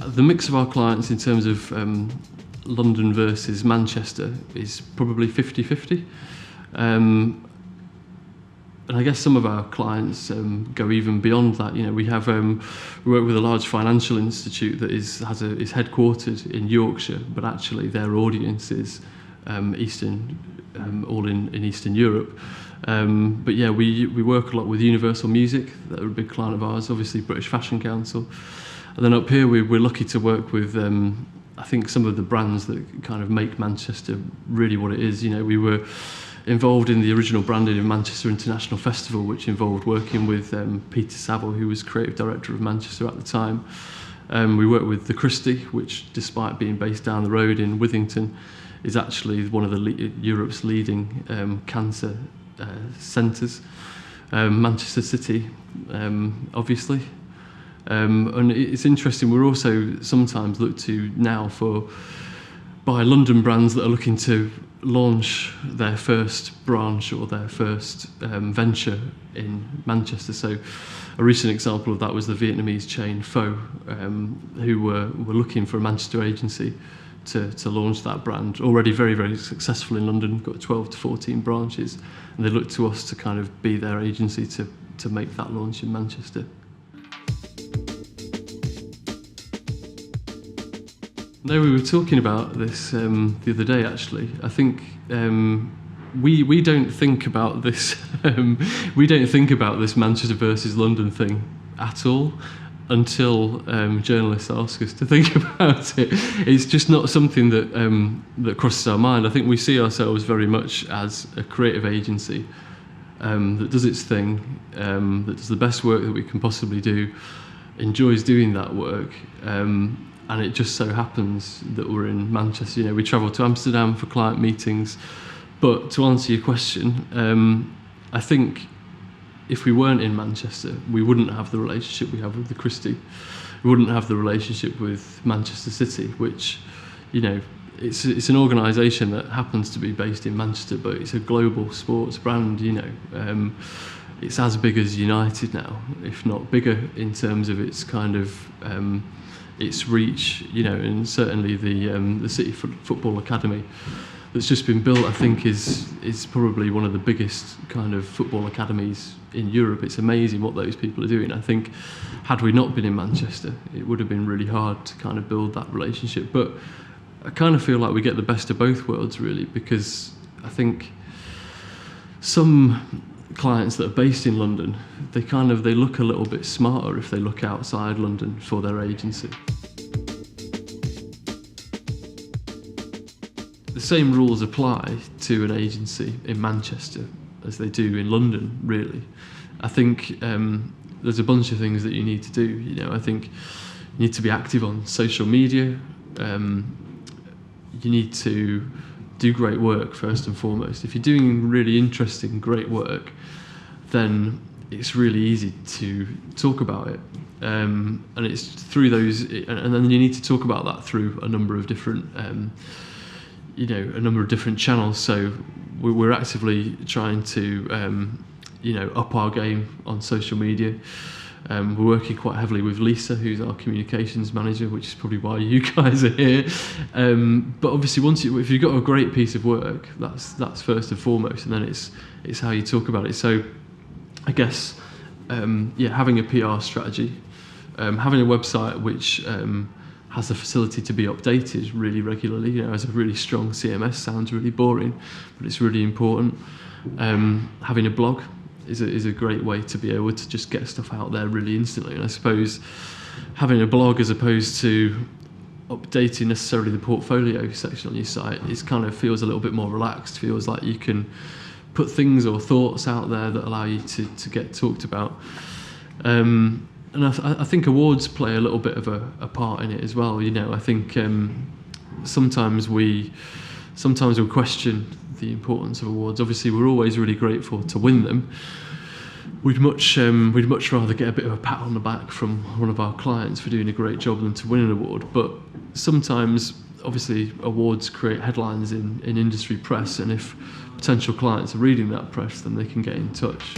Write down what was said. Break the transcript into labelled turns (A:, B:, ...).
A: The mix of our clients in terms of London versus Manchester is probably 50-50. And I guess some of our clients go even beyond that. You know, we work with a large financial institute that is headquartered in Yorkshire, but actually their audience is all in Eastern Europe. But yeah, we work a lot with Universal Music, that are a big client of ours, obviously British Fashion Council. And then up here we're lucky to work with I think some of the brands that kind of make Manchester really what it is. You know, we were involved in the original branding of Manchester International Festival, which involved working with Peter Saville, who was creative director of Manchester at the time. We worked with the Christie, which, despite being based down the road in Withington, is actually one of Europe's leading cancer centres. Manchester City, obviously. And it's interesting, we're also sometimes looked to now by London brands that are looking to launch their first branch or their first venture in Manchester. So a recent example of that was the Vietnamese chain Pho, who were looking for a Manchester agency to launch that brand. Already very, very successful in London, got 12 to 14 branches, and they looked to us to kind of be their agency to make that launch in Manchester. No, we were talking about this the other day, actually. I think we don't think about this we don't think about this Manchester versus London thing at all until journalists ask us to think about it. It's just not something that crosses our mind. I think we see ourselves very much as a creative agency that does its thing, that does the best work that we can possibly do, enjoys doing that work. And it just so happens that we're in Manchester. You know, we travel to Amsterdam for client meetings. But to answer your question, I think if we weren't in Manchester, we wouldn't have the relationship we have with the Christie. We wouldn't have the relationship with Manchester City, which, you know, it's an organisation that happens to be based in Manchester, but it's a global sports brand. You know, it's as big as United now, if not bigger, in terms of its kind of its reach, you know, and certainly the City Football Academy that's just been built, I think, is probably one of the biggest kind of football academies in Europe. It's amazing what those people are doing. I think had we not been in Manchester, it would have been really hard to kind of build that relationship. But I kind of feel like we get the best of both worlds, really, because I think some clients that are based in London, they look a little bit smarter if they look outside London for their agency. The same rules apply to an agency in Manchester as they do in London, really. I think there's a bunch of things that you need to do. You know, I think you need to be active on social media. You need to do great work first and foremost. If you're doing really interesting, great work, then it's really easy to talk about it. And it's through those, and then you need to talk about that through a number of different, channels. So we're actively trying to, up our game on social media. We're working quite heavily with Lisa, who's our communications manager, which is probably why you guys are here. But obviously, if you've got a great piece of work, that's first and foremost, and then it's how you talk about it. So, I guess, having a PR strategy, having a website which has the facility to be updated really regularly. You know, as a really strong CMS sounds really boring, but it's really important. Having a blog is a great way to be able to just get stuff out there really instantly. And I suppose having a blog as opposed to updating necessarily the portfolio section on your site feels a little bit more relaxed. Feels like you can put things or thoughts out there that allow you to get talked about. And I think awards play a little bit of a part in it as well. You know, I think sometimes we question the importance of awards. Obviously, we're always really grateful to win them. We'd much rather get a bit of a pat on the back from one of our clients for doing a great job than to win an award. But sometimes, obviously, awards create headlines in industry press, and if potential clients are reading that press, then they can get in touch.